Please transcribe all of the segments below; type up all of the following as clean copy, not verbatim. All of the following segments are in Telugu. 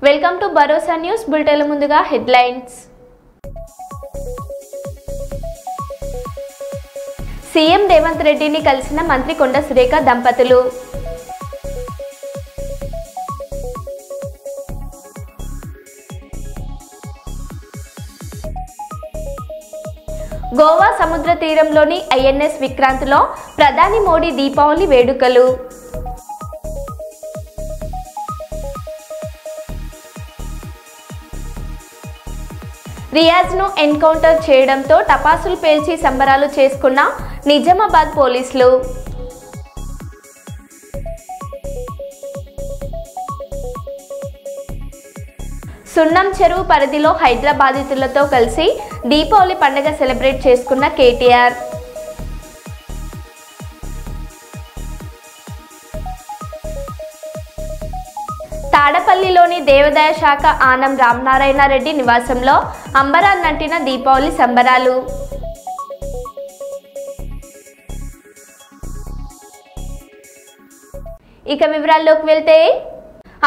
వెల్కమ్ టు భరోసా న్యూస్ బులెటిన్ల ముందుగా హెడ్లైన్స్. సీఎం రేవంత్ రెడ్డిని కలిసిన మంత్రి కొండ సురేఖ దంపతులు. గోవా సముద్ర తీరంలోని ఐఎన్ఎస్ విక్రాంత్లో ప్రధాని మోడీ దీపావళి వేడుకలు. రియాజ్ను ఎన్కౌంటర్ చేయడంతో టపాసులు పేల్చి సంబరాలు చేసుకున్న నిజామాబాద్ పోలీసులు. సున్నం చెరువు పరిధిలో హైదరాబాదీతులతో కలిసి దీపావళి పండుగ సెలబ్రేట్ చేసుకున్న కేటీఆర్. తాడపల్లిలోని దేవాదాయ శాఖ ఆనం రామనారాయణ రెడ్డి నివాసంలో అంబరాన్నంటిన దీపావళి సంబరాలు. ఇక వివరాల్లోకి వెళ్తే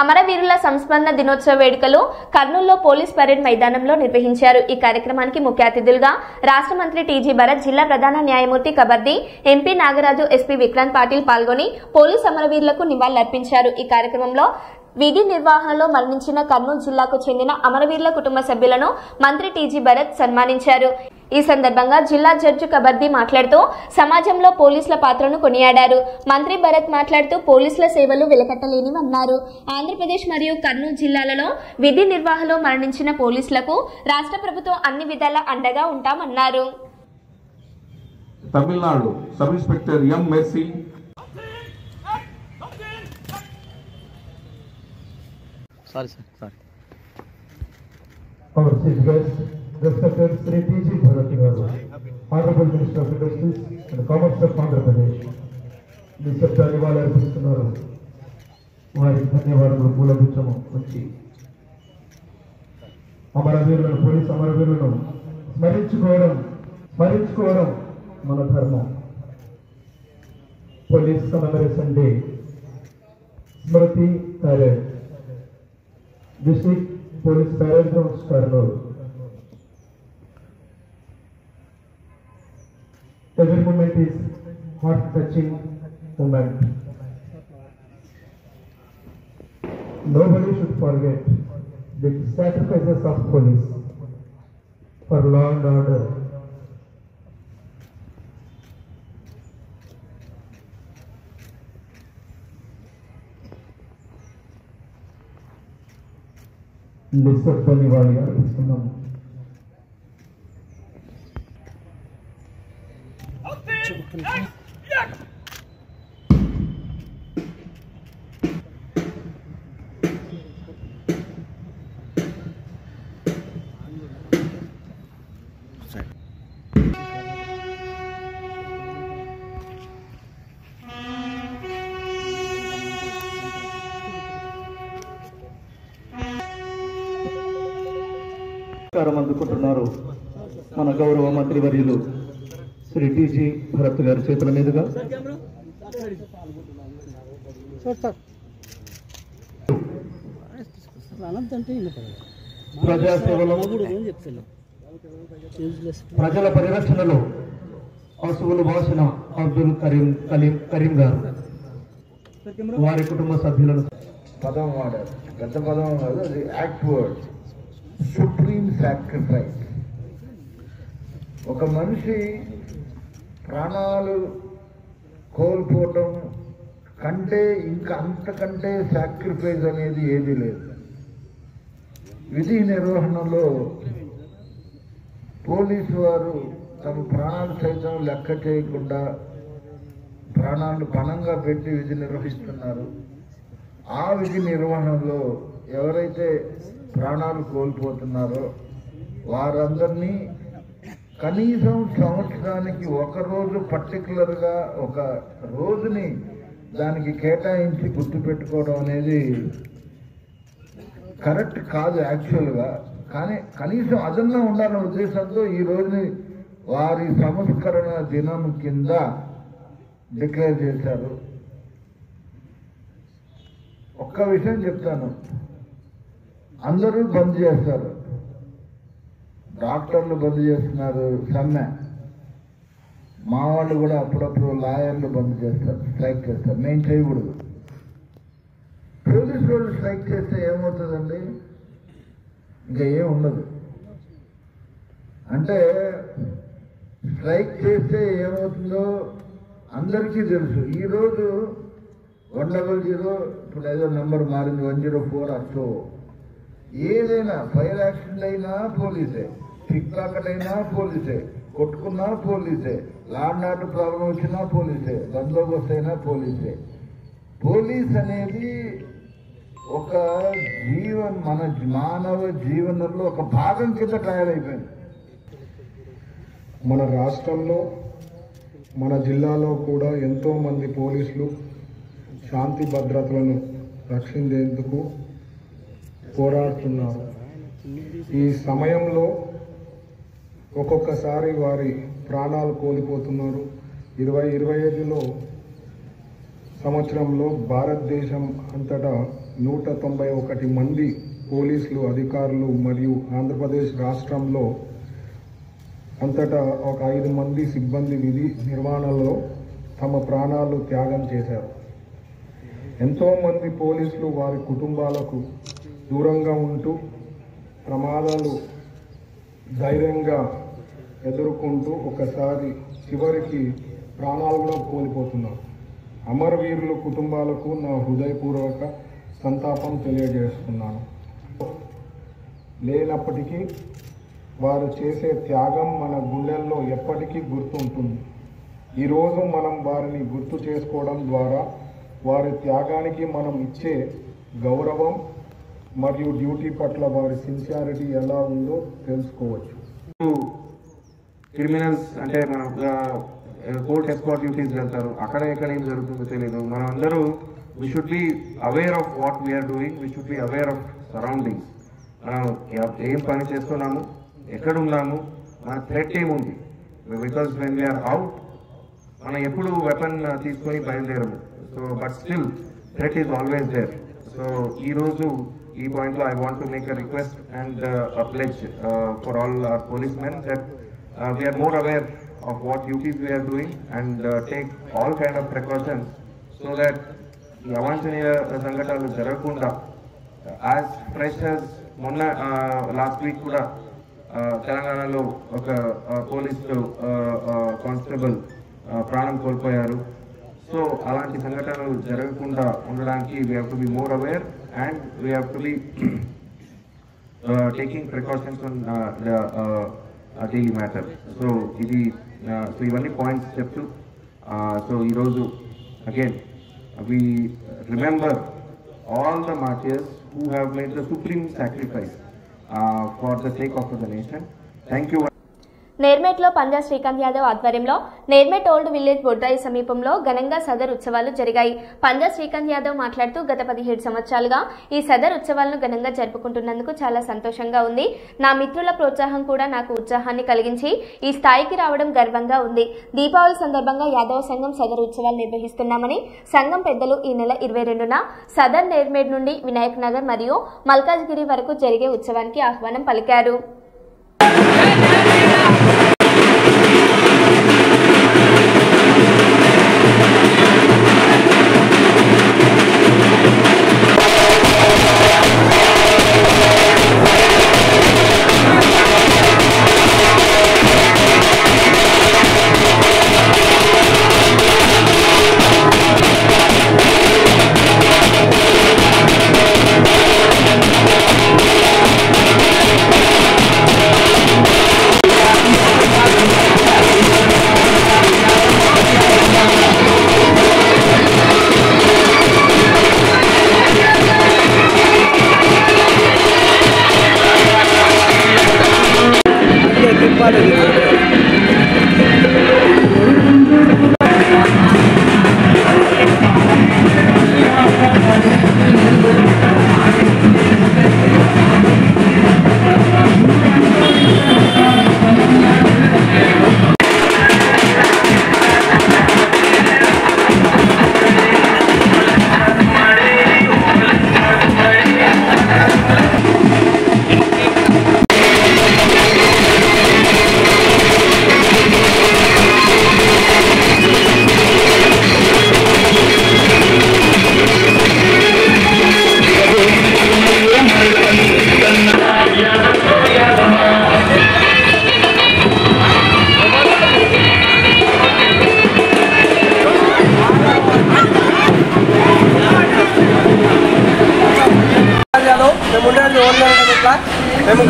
అమరవీరుల సంస్మరణ దినోత్సవ వేడుకలు కర్నూలులో పోలీస్ పరేడ్ మైదానంలో నిర్వహించారు. ఈ కార్యక్రమానికి ముఖ్య అతిథులుగా రాష్ట్ర మంత్రి టీజీ భరత్, జిల్లా ప్రధాన న్యాయమూర్తి కబర్ది, ఎంపీ నాగరాజు, ఎస్పీ విక్రాంత్ పాటిల్ పాల్గొని పోలీస్ అమరవీరులకు నివాళులర్పించారు. ఈ కార్యక్రమంలో విధి నిర్వహణలో మరణించిన కర్నూలు జిల్లాకు చెందిన అమరవీరుల కుటుంబ సభ్యులను మంత్రి టీజీ భరత్ సన్మానించారు. ఈ సందర్భంగా జిల్లా జడ్జి కబర్ది మాట్లాడుతూ సమాజంలో పోలీసుల పాత్రను కొనియాడారు. మంత్రి భరత్ మాట్లాడుతూ పోలీసుల సేవలు వెలకట్టలేనివన్నారు. ఆంధ్రప్రదేశ్ మరియు కర్నూలు జిల్లాలలో విధి నిర్వహణలో మరణించిన పోలీసులకు రాష్ట్ర ప్రభుత్వం అన్ని విధాలా అండగా ఉంటామన్నారు. Tamil Nadu sub inspector M Mercy, Our chief guest, respected Sri T.G. Bharat Garu, Honorable Minister of Industries and Commerce of Andhra Pradesh, నిశ్శబ్ద నివాళులు అర్పిస్తున్నారు. వారికి ధన్యవాదాలు మూలగుచ్చము వచ్చి అమరవీరులను, పోలీస్ అమరవీరులను స్మరించుకోవడం మన ధర్మం. Police commemoration day Smriti parade, district police parade grounds Kurnool. Every moment is heart-touching moment. Nobody should forget the sacrifices of police for law and order. నిశ్శబ్ద నివాళి అర్పిస్తున్నాము. అందుకుంటున్నారు మన గౌరవ మంత్రివర్యులు శ్రీ టీజీ భరత్ గారి చేతుల మీదుగా. ప్రజాసేవలో, ప్రజల పరిరక్షణలో పశువులు వాసిన అబ్దుల్ కరీం గారు, వారి కుటుంబ సభ్యులను పదం వాడారు. పెద్ద పదం కాదు, అది యాక్ట్ వర్డ్. Supreme sacrifice. ఒక మనిషి ప్రాణాలు కోల్పోవటం కంటే ఇంకా అంతకంటే సాక్రిఫైస్ అనేది ఏది లేదు. విధి నిర్వహణలో పోలీసు వారు తమ ప్రాణాలు సైతం లెక్క చేయకుండా ప్రాణాలను పణంగా పెట్టి విధి నిర్వహిస్తున్నారు. ఆ విధి నిర్వహణలో ఎవరైతే ప్రాణాలు కోల్పోతున్నారో వారందరినీ కనీసం సంవత్సరానికి ఒకరోజు పర్టికులర్గా ఒక రోజుని దానికి కేటాయించి గుర్తుపెట్టుకోవడం అనేది కరెక్ట్ కాదు యాక్చువల్గా. కానీ కనీసం అదన్నా ఉండాలనే ఉద్దేశంతో ఈ రోజుని వారి సంస్కరణ దినం కింద డిక్లేర్ చేశారు. ఒక్క విషయం చెప్తాను, అందరూ బంద్ చేస్తారు. డాక్టర్లు బంద్ చేస్తున్నారు సమ్మె. మా వాళ్ళు కూడా అప్పుడప్పుడు లాయర్లు బంద్ చేస్తారు, స్ట్రైక్ చేస్తారు. మేము చేయకూడదు. పోలీసు వాళ్ళు స్ట్రైక్ చేస్తే ఏమవుతుందండి? ఇంకా ఏం ఉండదు. అంటే స్ట్రైక్ చేస్తే ఏమవుతుందో అందరికీ తెలుసు. ఈరోజు 100 ఇప్పుడు ఏదో నెంబర్ మారింది, 104 అచ్చో. ఏదైనా ఫైర్ యాక్సిడెంట్ అయినా పోలీసే, పిక్ పాకెట్ అయినా పోలీసే, కొట్టుకున్నా పోలీసే, లాండ్ ఆర్డర్ ప్రాబ్లం వచ్చినా పోలీసే, బందోబస్తు అయినా పోలీసే. పోలీస్ అనేది ఒక మన మానవ జీవనంలో ఒక భాగం కింద తయారైపోయింది. మన రాష్ట్రంలో మన జిల్లాలో కూడా ఎంతోమంది పోలీసులు శాంతి భద్రతలను రక్షించేందుకు పోరాడుతున్నారు. ఈ సమయంలో ఒక్కొక్కసారి వారి ప్రాణాలు కోల్పోతున్నారు. 2025 సంవత్సరంలో భారతదేశం అంతటా 191 మంది పోలీసులు అధికారులు మరియు ఆంధ్రప్రదేశ్ రాష్ట్రంలో అంతటా ఒక 5 మంది సిబ్బంది విధి నిర్వహణలో తమ ప్రాణాలు త్యాగం చేశారు. ఎంతోమంది పోలీసులు వారి కుటుంబాలకు దూరంగా ఉంటూ ప్రమాదాలు ధైర్యంగా ఎదుర్కొంటూ ఒకసారి చివరికి ప్రాణాలు కూడా కోల్పోతున్నారు. అమరవీరుల కుటుంబాలకు నా హృదయపూర్వక సంతాపం తెలియజేస్తున్నాను. లేనప్పటికీ వారు చేసే త్యాగం మన గుండెల్లో ఎప్పటికీ గుర్తుంటుంది. ఈరోజు మనం వారిని గుర్తు చేసుకోవడం ద్వారా వారి త్యాగానికి మనం ఇచ్చే గౌరవం మరియు డ్యూటీ పట్ల వారి సిన్సియారిటీ ఎలా ఉందో తెలుసుకోవచ్చు. క్రిమినల్స్ అంటే మన కోర్ట్ ఎస్కార్ట్ డ్యూటీస్ వెళ్తారు, అక్కడ ఎక్కడ ఏం జరుగుతుందో తెలియదు. మనం అందరూ we should be aware of what we are doing, we should be aware of surroundings. మనం ఏం పని చేస్తున్నాము, ఎక్కడ ఉన్నాము, మన థ్రెట్ ఏముంది. బికాస్ వెన్ వీఆర్ అవుట్ మనం ఎప్పుడు వెపన్ తీసుకొని బయలుదేరము. So but still threat is always there. So ఈరోజు ఈ పాయింట్లో I want to make a request and a pledge for all our policemen that we are more aware of what duties we are doing and take all kind of precautions so that ఈ అవాంఛనీయ సంఘటనలు జరగకుండా as fresh as మొన్న లాస్ట్ వీక్ కూడా తెలంగాణలో ఒక పోలీస్ కానిస్టేబుల్ ప్రాణం కోల్పోయారు. సో అలాంటి సంఘటనలు జరగకుండా ఉండడానికి we have to be more aware and we have to be taking precautions on daily matter. So ఇది సో ఇవన్నీ పాయింట్స్ చెప్తూ సో ఈరోజు again we remember all the martyrs who have made the supreme sacrifice for the sake of the nation. Thank you. నేర్మేట్లో పంజా శ్రీకాంత్ యాదవ్ ఆధ్వర్యంలో నేర్మేట్ ఓల్డ్ విలేజ్ బొడ్రాయి సమీపంలో ఘనంగా సదర్ ఉత్సవాలు జరిగాయి. పంజా శ్రీకాంత్ యాదవ్ మాట్లాడుతూ గత 17 సంవత్సరాలుగా ఈ సదర్ ఉత్సవాలను ఘనంగా జరుపుకుంటున్నందుకు చాలా సంతోషంగా ఉంది. నా మిత్రుల ప్రోత్సాహం కూడా నాకు ఉత్సాహాన్ని కలిగించి ఈ స్థాయికి రావడం గర్వంగా ఉంది. దీపావళి సందర్భంగా యాదవ సంఘం సదర్ ఉత్సవాలు నిర్వహిస్తున్నామని సంఘం పెద్దలు ఈ నెల 22న సదర్ నేర్మేడ్ నుండి వినాయక్ నగర్ మరియు మల్కాజ్గిరి వరకు జరిగే ఉత్సవానికి ఆహ్వానం పలికారు.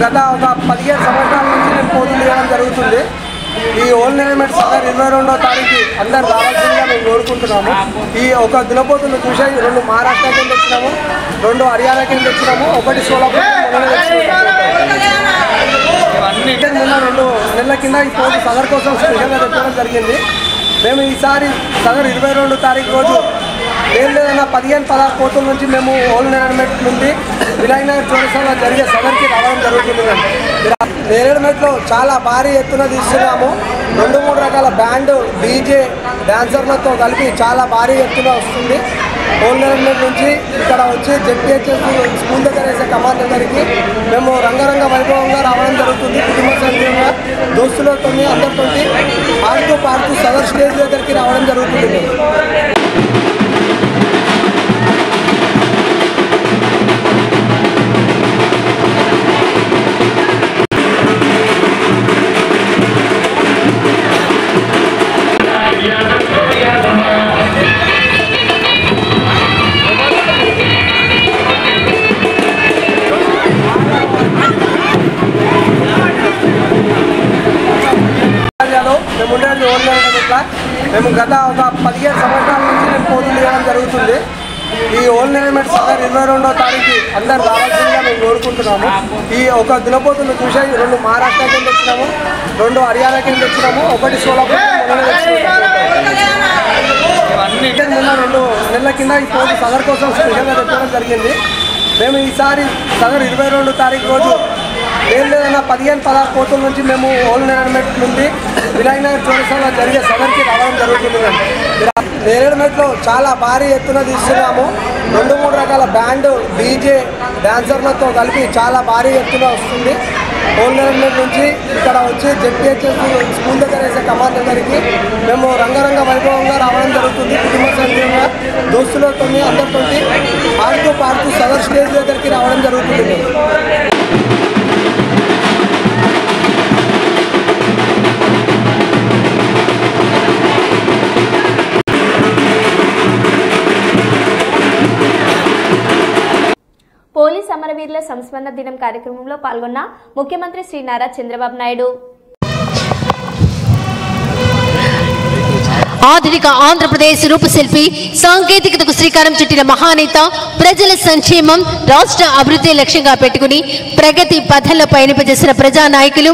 గత ఒక 17 సంవత్సరాల నుంచి నేను పోటీలు చేయడం జరుగుతుంది. ఈ ఓల్డ్ ఎలిమెంట్స్ 22వ తారీఖు అందరు రావాల్సిందిగా మేము కోరుకుంటున్నాము. ఈ ఒక దినపోతులు చూసే 2 మహారాష్ట్ర కింద తెచ్చినాము, 2 హర్యానా కింద తెచ్చినాము, 1 సోలాపూర్ మొన్న 2 నెలల కింద ఈ పోటీ సదర్ కోసం స్పెషల్గా తెచ్చడం జరిగింది. మేము ఈసారి సదర్ 22వ తారీఖు రోజు లేదన్నా 15-16 పోతుల నుంచి మేము ఓల్డ్ ఎలిమెంట్ నుండి వినాయక నగర్ చౌరస్తాలో జరిగే సదర్కి రావడం జరుగుతుంది. నేరేడుమెట్లో చాలా భారీ ఎత్తున తీస్తున్నాము. 2-3 రకాల బ్యాండ్, డీజే, డాన్సర్లతో కలిపి చాలా భారీ ఎత్తున వస్తుంది. ఓల్డ్ ఎలిమెంట్ నుంచి ఇక్కడ వచ్చి జెడ్పీహెచ్ఎస్ స్కూల్ దగ్గర వేసే కమాండ్ దగ్గరికి మేము రంగరంగ వైభవంగా రావడం జరుగుతుంది. కుటుంబ సంఘంగా దోస్తులతో అందరితో ఆడుతూ పాడుతూ సదర్ స్టేజ్ దగ్గరికి రావడం జరుగుతుంది. మేము గత ఒక 17 సంవత్సరాల నుంచి నేను పోటీలు చేయడం జరుగుతుంది. ఈ ఓల్డ్ ఎలిమెంట్స్ 22వ తారీఖు అందరు రావాల్సిందిగా మేము కోరుకుంటున్నాము. ఈ ఒక దినపోతులు చూసే 2 మహారాష్ట్ర కింద తెచ్చినాము, 2 హర్యానా కింద తెచ్చినాము, 1 సోలాపూర్ మొన్న 2 నెలల కింద ఈ పోటీ సదర్ కోసం స్పెషల్గా తెచ్చడం జరిగింది. మేము ఈసారి సదర్ 22వ తారీఖు రోజు లేదన్నా 15-16 పోతుల నుంచి మేము ఓల్డ్ ఎలిమెంట్ నుండి వినాయక నగర్ చౌరస్తాలో జరిగే సదర్కి రావడం జరుగుతుంది. నేరేడుమెట్లో చాలా భారీ ఎత్తున తీస్తున్నాము. 2-3 రకాల బ్యాండ్, డీజే, డాన్సర్లతో కలిపి చాలా భారీ ఎత్తున వస్తుంది. ఓల్డ్ ఎలిమెంట్ నుంచి ఇక్కడ వచ్చి జెడ్పీహెచ్ఎస్ స్కూల్ దగ్గర వేసే కమాండ్ దగ్గరికి మేము రంగరంగ వైభవంగా రావడం జరుగుతుంది. కుటుంబ సంఘంగా దోస్తులతో అందరితో ఆడుతూ పాడుతూ సదర్ స్టేజ్ దగ్గరికి రావడం జరుగుతుంది. పోలీస్ అమరవీరుల సంస్మరణ దినం కార్యక్రమంలో పాల్గొన్న ముఖ్యమంత్రి శ్రీ నారా చంద్రబాబు నాయుడు ఆధునిక ఆంధ్రప్రదేశ్ రూపశిల్పి, సాంకేతికతకు శ్రీకారం చుట్టిన మహానేత, ప్రజల సంక్షేమం, రాష్ట్ర అభివృద్ధి లక్ష్యంగా పెట్టుకుని ప్రగతి పథంలో పయనింపజేసిన ప్రజానాయకులు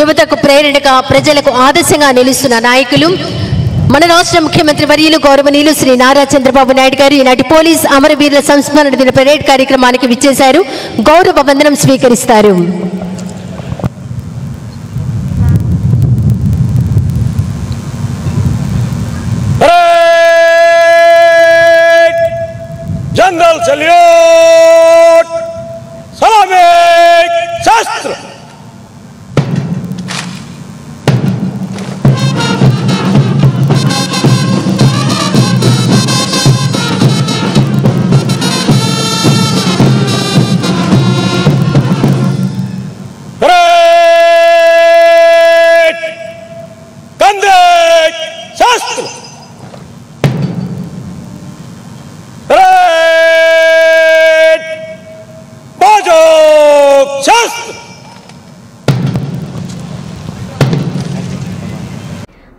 యువతకు ప్రేరణగా, ప్రజలకు ఆదర్శంగా నిలుస్తున్న నాయకులు మన రాష్ట్ర ముఖ్యమంత్రి వర్యులు గౌరవనీయులు శ్రీ నారా చంద్రబాబు నాయుడు గారు ఈనాటి పోలీస్ అమరవీరుల సంస్మరణ దిన పరేడ్ కార్యక్రమానికి విచ్చేశారు. గౌరవ వందనం స్వీకరిస్తారు. జనరల్ సల్యూట్, సలామే, శస్త్ర.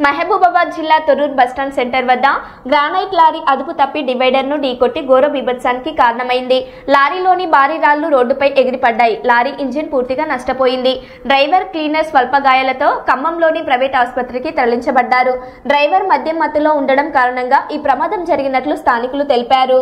మహబూబాబాద్ జిల్లా తొర్రూరు బస్టాండ్ సెంటర్ వద్ద గ్రానైట్ లారీ అదుపు తప్పి డివైడర్ ను ఢీకొట్టి ఘోర బీభత్సానికి కారణమైంది. లారీలోని భారీ రాళ్లు రోడ్డుపై ఎగిరిపడ్డాయి. లారీ ఇంజిన్ పూర్తిగా నష్టపోయింది. డ్రైవర్, క్లీనర్ స్వల్ప గాయాలతో ఖమ్మంలోని ప్రైవేట్ ఆసుపత్రికి తరలించబడ్డారు. డ్రైవర్ మద్యం మత్తులో ఉండడం కారణంగా ఈ ప్రమాదం జరిగినట్లు స్థానికులు తెలిపారు.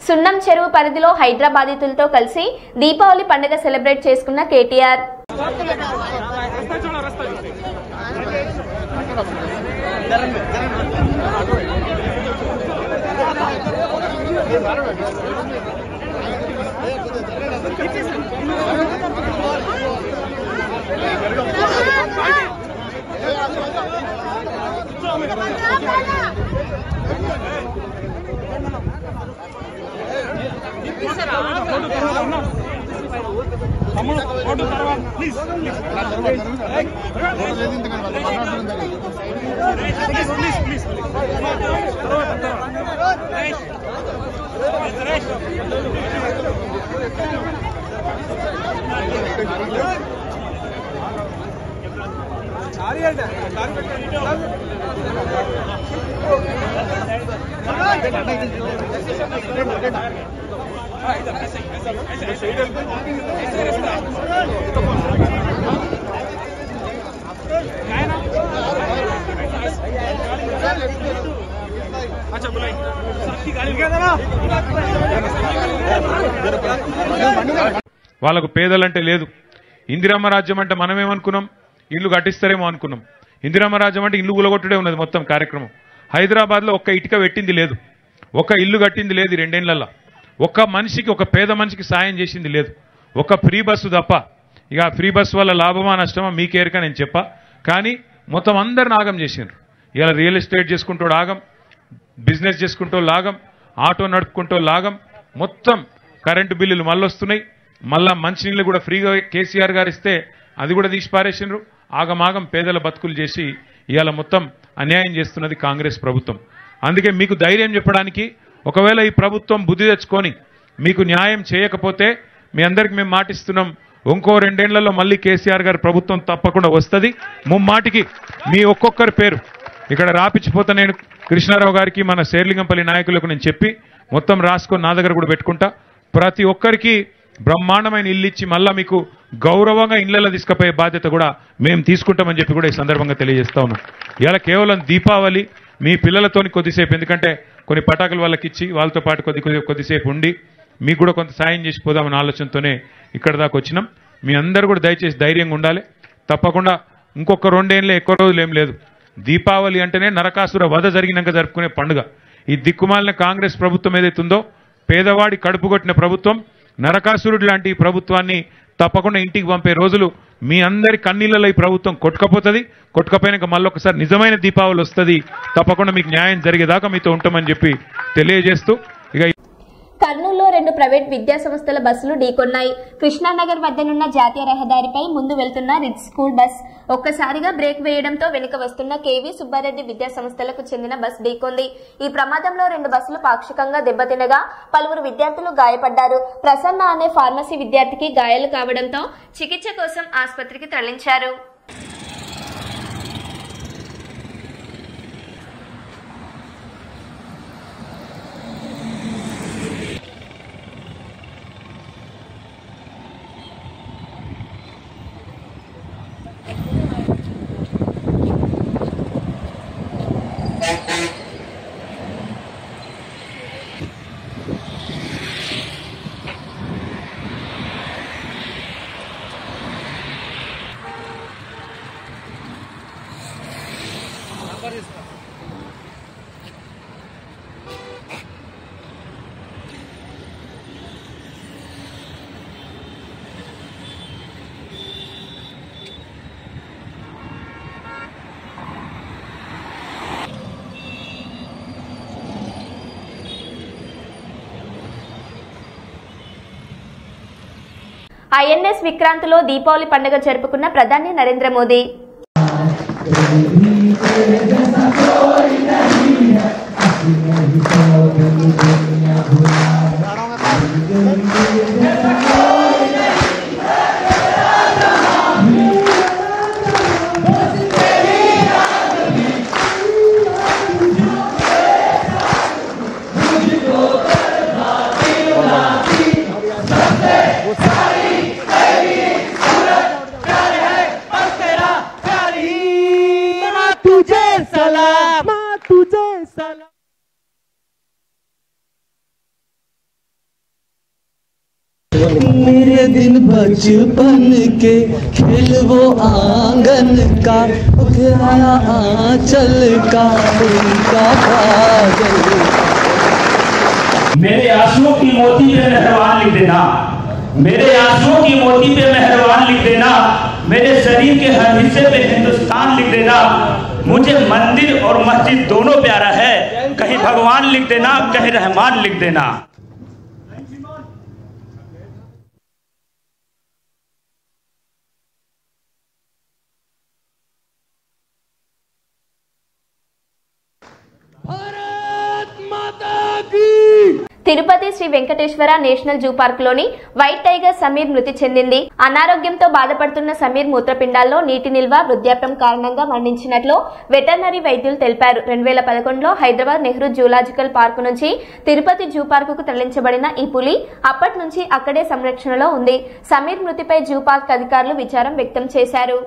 సున్నం చెరువు పరిధిలో హైదరాబాదీతులతో కలిసి దీపావళి పండుగ సెలబ్రేట్ చేసుకున్న కేటీఆర్. వాళ్ళకు పేదలంటే లేదు. ఇందిరమ్మ రాజ్యం అంటే మనమేమనుకున్నాం, ఇల్లు కట్టిస్తారేమో అనుకున్నాం. ఇందిరమ్మ రాజ్యం అంటే ఇల్లు కూలగొట్టుడే ఉన్నది మొత్తం కార్యక్రమం. హైదరాబాద్లో ఒక్క ఇటుక పెట్టింది లేదు, ఒక్క ఇల్లు కట్టింది లేదు. 2 ఏళ్లలో ఒక్క మనిషికి, ఒక పేద మనిషికి సాయం చేసింది లేదు. ఒక ఫ్రీ బస్సు తప్ప. ఇక ఫ్రీ బస్సు వల్ల లాభమా నష్టమా మీకేరక నేను చెప్పా. కానీ మొత్తం అందరిని ఆగం చేసిండ్రు. ఇలా రియల్ ఎస్టేట్ చేసుకుంటూ ఆగం, బిజినెస్ చేసుకుంటూ లాగం, ఆటో నడుపుకుంటూ లాగం, మొత్తం కరెంటు బిల్లులు మళ్ళీ వస్తున్నాయి. మళ్ళా మంచినీళ్ళు కూడా ఫ్రీగా కేసీఆర్ గారు ఇస్తే అది కూడా తీసి పారేసిండ్రు. ఆగమాగం పేదల బతుకులు చేసి ఇవాళ మొత్తం అన్యాయం చేస్తున్నది కాంగ్రెస్ ప్రభుత్వం. అందుకే మీకు ధైర్యం చెప్పడానికి, ఒకవేళ ఈ ప్రభుత్వం బుద్ధి తెచ్చుకొని మీకు న్యాయం చేయకపోతే మీ అందరికి మేము మాటిస్తున్నాం, ఇంకో 2 ఏళ్లలో మళ్ళీ కేసీఆర్ గారి ప్రభుత్వం తప్పకుండా వస్తుంది. ముమ్మాటికి మీ ఒక్కొక్కరి పేరు ఇక్కడ రాపిచ్చిపోతా. నేను కృష్ణారావు గారికి, మన శేర్లింగంపల్లి నాయకులకు నేను చెప్పి మొత్తం రాసుకొని నా దగ్గర కూడా పెట్టుకుంటా. ప్రతి ఒక్కరికి బ్రహ్మాండమైన ఇల్లు ఇచ్చి మళ్ళా మీకు గౌరవంగా ఇళ్లలో తీసుకుపోయే బాధ్యత కూడా మేము తీసుకుంటామని చెప్పి కూడా ఈ సందర్భంగా తెలియజేస్తా ఉన్నాం. ఇలా కేవలం దీపావళి మీ పిల్లలతోని కొద్దిసేపు, ఎందుకంటే కొన్ని పటాకులు వాళ్ళకి ఇచ్చి వాళ్ళతో పాటు కొద్దిసేపు ఉండి మీకు కూడా కొంత సాయం చేసి పోదామన్న ఆలోచనతోనే ఇక్కడ దాకా వచ్చినాం. మీ అందరూ కూడా దయచేసి ధైర్యంగా ఉండాలి. తప్పకుండా ఇంకొక 2 ఏళ్ళే, ఎక్కువ రోజులు ఏం లేదు. దీపావళి అంటేనే నరకాసుర వధ జరిగినాక జరుపుకునే పండుగ. ఈ దిక్కుమాలిన కాంగ్రెస్ ప్రభుత్వం ఏదైతుందో, పేదవాడి కడుపు కొట్టిన ప్రభుత్వం, నరకాసురుడు లాంటి ఈ ప్రభుత్వాన్ని తప్పకుండా ఇంటికి పంపే రోజులు మీ అందరి కన్నీళ్ళలో ఈ ప్రభుత్వం కొట్టుకపోతుంది. కొట్టుకపోయినాక మళ్ళొకసారి నిజమైన దీపావళి వస్తుంది. తప్పకుండా మీకు న్యాయం జరిగేదాకా మీతో ఉంటామని చెప్పి తెలియజేస్తూ, ఇక కర్నూలులో 2 ప్రైవేట్ విద్యా సంస్థల బస్సులు ఢీకొన్నాయి. కృష్ణానగర్ వద్దనున్న జాతీయ రహదారిపై ముందు వెళ్తున్న రిచ్ స్కూల్ బస్ ఒక్కసారిగా బ్రేక్ వేయడంతో వెనుక వస్తున్న కేవీ సుబ్బారెడ్డి విద్యా సంస్థలకు చెందిన బస్ ఢీకొంది. ఈ ప్రమాదంలో 2 బస్సులు పాక్షికంగా దెబ్బతినగా పలువురు విద్యార్థులు గాయపడ్డారు. ప్రసన్న అనే ఫార్మసీ విద్యార్థికి గాయాలు కావడంతో చికిత్స కోసం ఆసుపత్రికి తరలించారు. ఐఎన్ఎస్ విక్రాంత్లో దీపావళి పండుగ జరుపుకున్న ప్రధాని నరేంద్ర మోదీ. मेरे दिन बचपन के खेल वो आंगन का गया आंचल का उनका पागल। मेरे आंसुओं की मोती पे मेहरबान लिख देना, मेरे आंसुओं की मोती पे मेहरबान लिख देना, मेरे शरीर के हर हिस्से पे हिंदुस्तान लिख देना। मुझे मंदिर और मस्जिद दोनों प्यारा है, कहीं भगवान लिख देना, कहीं रहमान लिख देना। Tirupati Sri Venkateswara national zoo park లోని వైట్ టైగర్ సమీర్ మృతి చెందింది. అనారోగ్యంతో బాధపడుతున్న సమీర్ మూత్రపిండాల్లో నీటి నిల్వ వృద్ధాప్యం కారణంగా మరణించినట్లు వెటర్నరీ వైద్యులు తెలిపారు. 2011లో హైదరాబాద్ నెహ్రూ జూలాజికల్ పార్క్ నుంచి తిరుపతి జూ పార్కుకు తరలించబడిన ఈ పులి అప్పటి నుంచి అక్కడే సంరక్షణలో ఉంది. సమీర్ మృతిపై జూ పార్క్ అధికారులు విచారం వ్యక్తం చేశారు.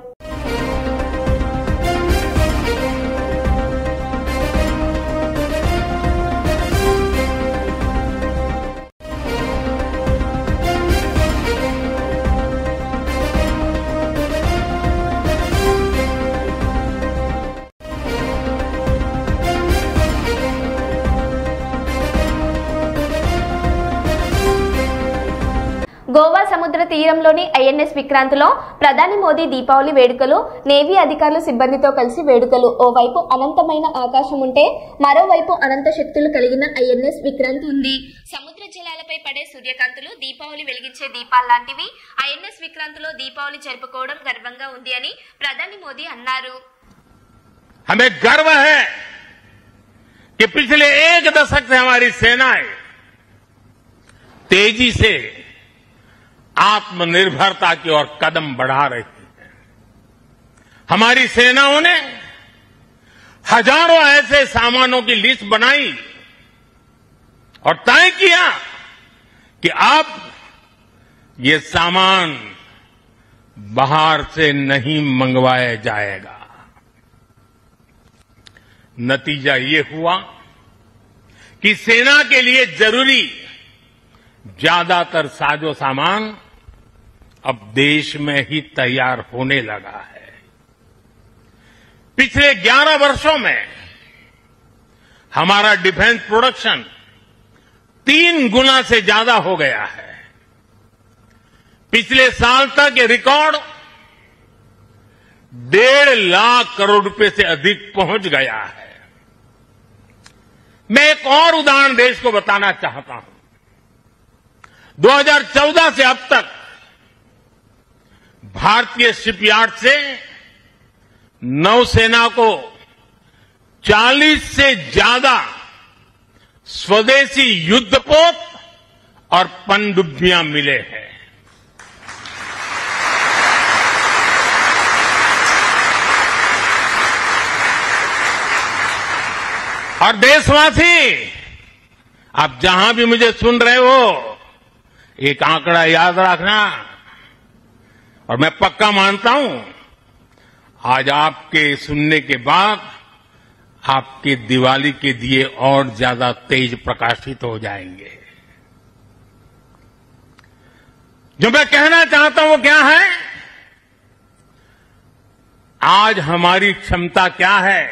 గోవా సముద్ర తీరంలోని ఐఎన్ఎస్ విక్రాంత్లో ప్రధాని మోదీ దీపావళి వేడుకలు, నేవీ అధికారులు సిబ్బందితో కలిసి వేడుకలు. ఓవైపు అనంతమైన ఆకాశం ఉంటే మరోవైపు అనంత శక్తులు కలిగిన ఐఎన్ఎస్ విక్రాంత్ ఉంది. సముద్ర జలాలపై పడే సూర్యకాంతులు దీపావళి వెలిగించే దీపాల్లాంటివి. ఐఎన్ఎస్ విక్రాంత్లో దీపావళి జరుపుకోవడం గర్వంగా ఉంది అని ప్రధాని మోదీ అన్నారు. हमें गर्व है कि पिछले एक दशक से हमारी सेनाएं तेजी से आत्मनिर्भरता की ओर कदम बढ़ा रही है। हमारी सेनाओं ने हजारों ऐसे सामानों की लिस्ट बनाई और तय किया कि अब ये सामान बाहर से नहीं मंगवाया जाएगा। नतीजा ये हुआ कि सेना के लिए जरूरी ज्यादातर साजो सामान अब देश में ही तैयार होने लगा है। पिछले 11 वर्षों में हमारा डिफेंस प्रोडक्शन 3 गुना से ज्यादा हो गया है। पिछले साल तक ये रिकॉर्ड 1.5 लाख करोड़ रुपए से अधिक पहुंच गया है। मैं एक और उदाहरण देश को बताना चाहता हूं। 2014 से अब तक भारतीय शिपयार्ड से नौसेना को 40 से ज्यादा स्वदेशी युद्धपोत और पनडुब्बियां मिले हैं। और देशवासी, आप जहां भी मुझे सुन रहे हो, एक आंकड़ा याद रखना, और मैं पक्का मानता हूं आज आपके सुनने के बाद आपके दिवाली के दिए और ज्यादा तेज प्रकाशित हो जाएंगे। जो मैं कहना चाहता हूं वो क्या है? आज हमारी क्षमता क्या है?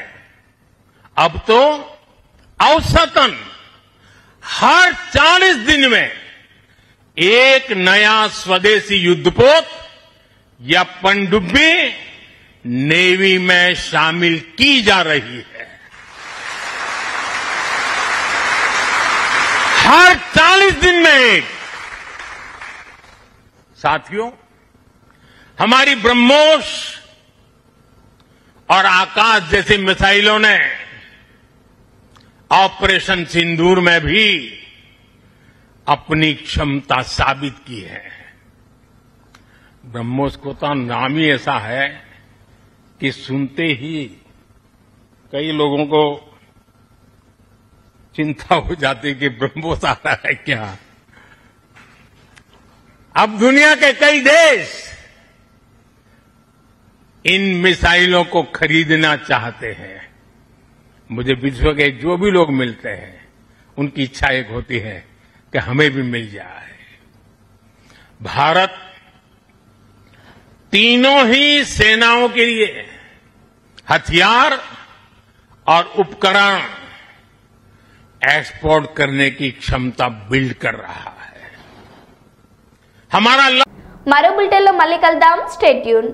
अब तो औसतन हर 40 दिन में एक नया स्वदेशी युद्धपोत या पनडुब्बी नेवी में शामिल की जा रही है। हर 40 दिन में एक। साथियों, हमारी ब्रह्मोस और आकाश जैसी मिसाइलों ने ऑपरेशन सिंदूर में भी अपनी क्षमता साबित की है। ब्रह्मोस को तो नाम ही ऐसा है कि सुनते ही कई लोगों को चिंता हो जाती कि ब्रह्मोस आ रहा है क्या। अब दुनिया के कई देश इन मिसाइलों को खरीदना चाहते हैं। मुझे विश्व के जो भी लोग मिलते हैं उनकी इच्छा एक होती है कि हमें भी मिल जाए। भारत तीनों ही सेनाओं के लिए हथियार और उपकरण एक्सपोर्ट करने की क्षमता बिल्ड कर रहा है। हमारा మరో బులెటిన్లో మళ్ళీ కలుద్దాం. Stay tune.